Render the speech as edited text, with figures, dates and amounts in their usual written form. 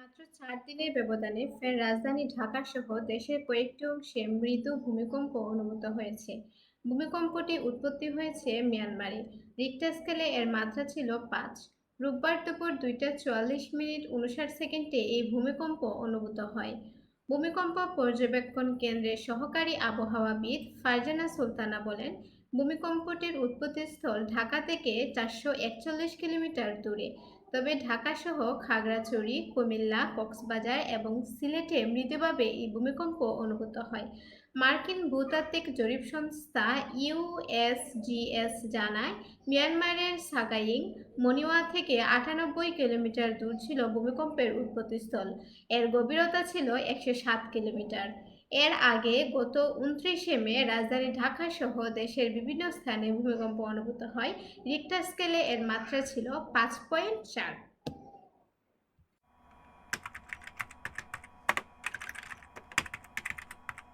মাত্র ৪ দিনের ব্যবধানে ফের রাজধানী ঢাকাসহ দেশের কয়েকটি অংশে মৃদু ভূমিকম্প অনুভূত হয়েছে। ভূমিকম্পটি উৎপত্তি হয়েছে মিয়ানমারে। রিক্টার স্কেলে এর মাত্রা ছিল ৫। রোববার দুপুর ২টা ৪৪ মিনিট ৫৯ সেকেন্ডে এই ভূমিকম্প অনুভূত হয়। ভূমিকম্প পর্যবেক্ষণ কেন্দ্রের সহকারী আবহাওয়াবিদ ফারজানা সুলতানা বলেন, ভূমিকম্পটির উৎপত্তিস্থল ঢাকা থেকে ৪৪১ কিলোমিটার দূরে। তবে ঢাকাসহ খাগড়াছড়ি, কুমিল্লা, কক্সবাজার এবং সিলেটে মৃদুভাবে এই ভূমিকম্প অনুভূত হয়। মার্কিন ভূতাত্ত্বিক জরিপ সংস্থা ইউএসজিএস জানায়, মিয়ানমারের সাগাইং, মনিওয়া থেকে ৯৮ কিলোমিটার দূর ছিল ভূমিকম্পের উৎপত্তিস্থল। এর গভীরতা ছিল ১০৭ কিলোমিটার। এর আগে গত ২৯ মে রাজধানী ঢাকাসহ দেশের বিভিন্ন স্থানে ভূমিকম্প অনুভূত হয়। রিক্টার স্কেলে এর মাত্রা ছিল ৫.৪।